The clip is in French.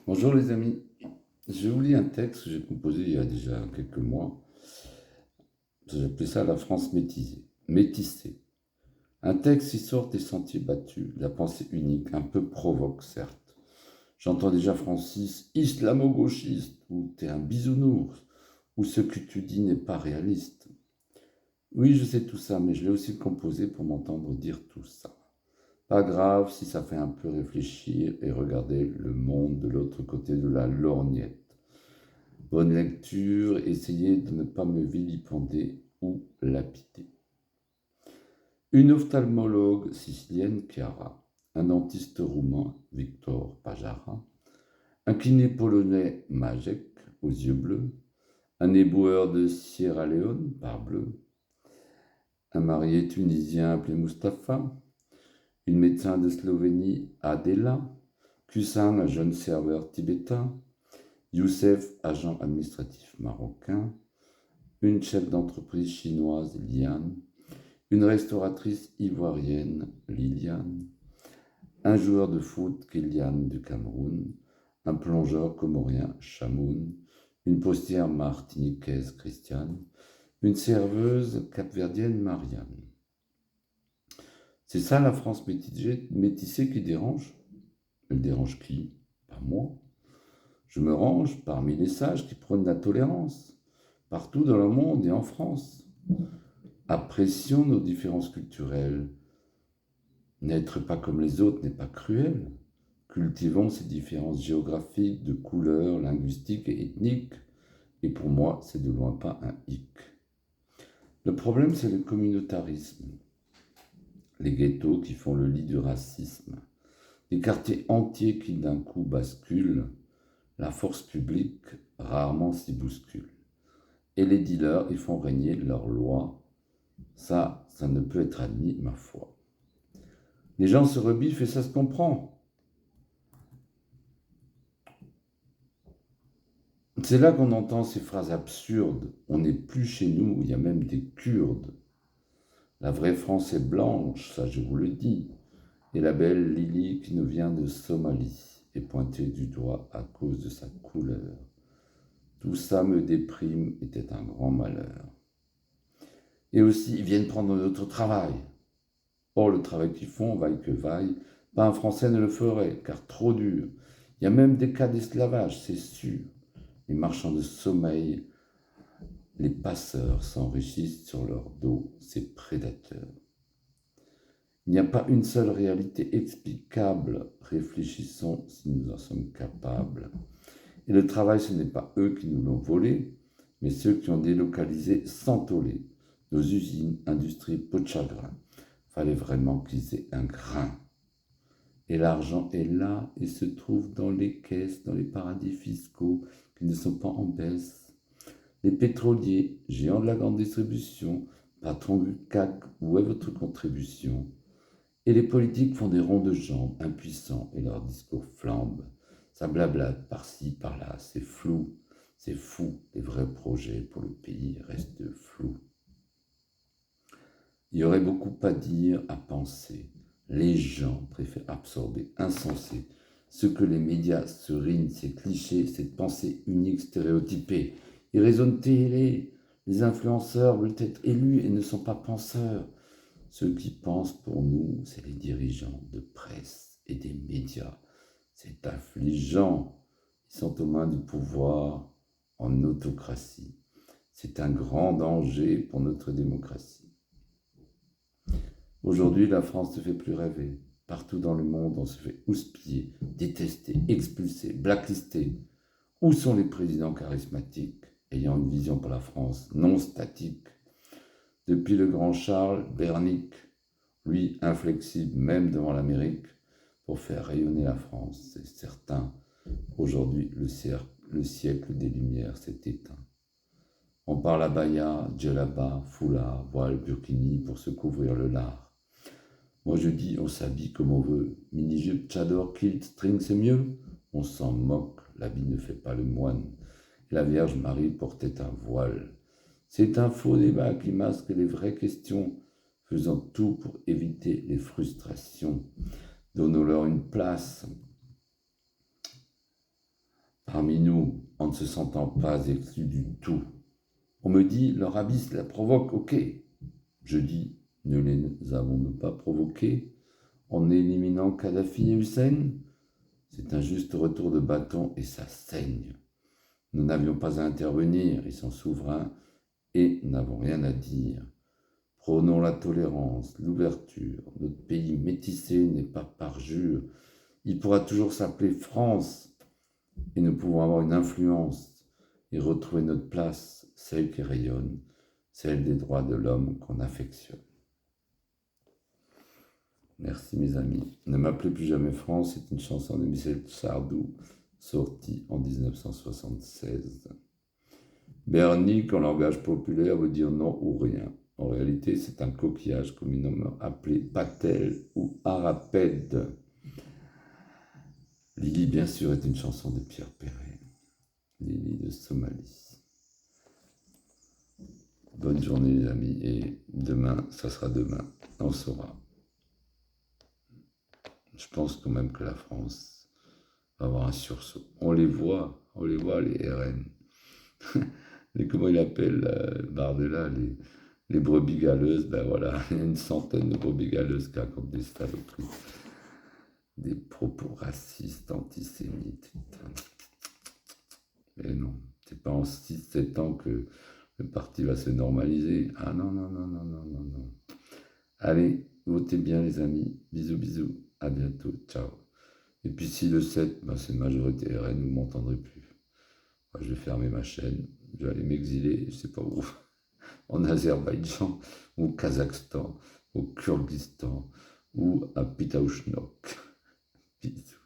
Bonjour les amis, je vous lis un texte que j'ai composé il y a déjà quelques mois. J'ai appelé ça La France métissée. Un texte qui sort des sentiers battus, la pensée unique, un peu provoque certes. J'entends déjà Francis, islamo-gauchiste, ou t'es un bisounours, ou ce que tu dis n'est pas réaliste. Oui, je sais tout ça, mais je l'ai aussi composé pour m'entendre dire tout ça. Pas grave si ça fait un peu réfléchir et regarder le monde de l'autre côté de la lorgnette. Bonne lecture, essayez de ne pas me vilipender ou lapider. Une ophtalmologue sicilienne, Chiara, un dentiste roumain, Victor Pajara, un kiné polonais, Majek, aux yeux bleus, un éboueur de Sierra Leone, parbleu, un marié tunisien appelé Mustapha, une médecin de Slovénie, Adela, Kusan, un jeune serveur tibétain, Youssef, agent administratif marocain, une chef d'entreprise chinoise, Liane, une restauratrice ivoirienne, Liliane, un joueur de foot, Kylian du Cameroun, un plongeur comorien, Chamoun, une postière martiniquaise, Christiane, une serveuse capverdienne, Marianne. C'est ça la France métissée qui dérange? Elle dérange qui? Pas moi. Je me range parmi les sages qui prônent la tolérance, partout dans le monde et en France. Apprécions nos différences culturelles. N'être pas comme les autres n'est pas cruel. Cultivons ces différences géographiques, de couleurs, linguistiques et ethniques. Et pour moi, c'est de loin pas un hic. Le problème, c'est le communautarisme. Les ghettos qui font le lit du racisme. Des quartiers entiers qui d'un coup basculent. La force publique rarement s'y bouscule. Et les dealers, ils font régner leurs lois. Ça ne peut être admis, ma foi. Les gens se rebiffent et ça se comprend. C'est là qu'on entend ces phrases absurdes. On n'est plus chez nous, il y a même des Kurdes. La vraie France est blanche, ça je vous le dis. Et la belle Lily qui nous vient de Somalie est pointée du doigt à cause de sa couleur. Tout ça me déprime, était un grand malheur. Et aussi, ils viennent prendre notre travail. Or, le travail qu'ils font, vaille que vaille, pas un Français ne le ferait, car trop dur. Il y a même des cas d'esclavage, c'est sûr. Les marchands de sommeil, les passeurs s'enrichissent sur leur dos, ces prédateurs. Il n'y a pas une seule réalité explicable, réfléchissons si nous en sommes capables. Et le travail, ce n'est pas eux qui nous l'ont volé, mais ceux qui ont délocalisé sans toller nos usines, industries, peau de chagrin. Fallait vraiment qu'ils aient un grain. Et l'argent est là et se trouve dans les caisses, dans les paradis fiscaux qui ne sont pas en baisse. Les pétroliers, géants de la grande distribution, patrons du CAC, où est votre contribution? Et les politiques font des ronds de jambes, impuissants, et leurs discours flambent. Ça blablate par-ci, par-là, c'est flou, c'est fou. Les vrais projets pour le pays restent flous. Il y aurait beaucoup à dire, à penser. Les gens préfèrent absorber, insensés, ce que les médias serinent, ces clichés, cette pensée unique stéréotypée. Ils raisonnent télé. Les influenceurs veulent être élus et ne sont pas penseurs. Ceux qui pensent pour nous, c'est les dirigeants de presse et des médias. C'est affligeant. Ils sont aux mains du pouvoir en autocratie. C'est un grand danger pour notre démocratie. Aujourd'hui, la France ne fait plus rêver. Partout dans le monde, on se fait houspiller, détester, expulser, blacklister. Où sont les présidents charismatiques, ayant une vision pour la France non statique? Depuis le grand Charles, Bernick, lui inflexible même devant l'Amérique, pour faire rayonner la France, c'est certain. Aujourd'hui, le siècle des Lumières s'est éteint. On parle abaya, djellaba, foulard, voile, burkini pour se couvrir le lard. Moi je dis, on s'habille comme on veut. Mini-jupe, tchador, kilt, string, c'est mieux. On s'en moque, l'habit ne fait pas le moine. Et la Vierge Marie portait un voile. C'est un faux débat qui masque les vraies questions, faisant tout pour éviter les frustrations. Donnons-leur une place. parmi nous en ne se sentant pas exclu du tout. On me dit, leur abysse la provoque, ok. Je dis, ne les avons-nous pas provoqués en éliminant Kadhafi et Hussein? C'est un juste retour de bâton et ça saigne. Nous n'avions pas à intervenir, ils sont souverains et n'avons rien à dire. Prônons la tolérance, l'ouverture. Notre pays métissé n'est pas parjure. Il pourra toujours s'appeler France et nous pouvons avoir une influence et retrouver notre place, celle qui rayonne, celle des droits de l'homme qu'on affectionne. Merci mes amis. Ne m'appelez plus jamais France, c'est une chanson de Michel Sardou, sortie en 1976. Bernique, en langage populaire, veut dire non ou rien. En réalité, c'est un coquillage communément appelé patel ou arapède. Lily, bien sûr, est une chanson de Pierre Perret. Lily de Somalie. Bonne journée les amis, et demain, ça sera demain, on saura. Je pense quand même que la France va avoir un sursaut. On les voit, les RN. Comment il appelle Bardella, les brebis galeuses, ben voilà, il y a une centaine de brebis galeuses qui racontent des saloperies. Des propos racistes, antisémites, putain. Mais non, c'est pas en 6-7 ans que le parti va se normaliser. Ah non, non, non, non, non, non, non. Allez, votez bien les amis. Bisous, bisous. À bientôt. Ciao. Et puis si le 7, ben, c'est majorité RN, vous ne m'entendrez plus. Moi, je vais fermer ma chaîne. Je vais aller m'exiler, je sais pas où. En Azerbaïdjan, au Kazakhstan, au Kyrgyzstan, ou à Pitaouchnok. Bisous.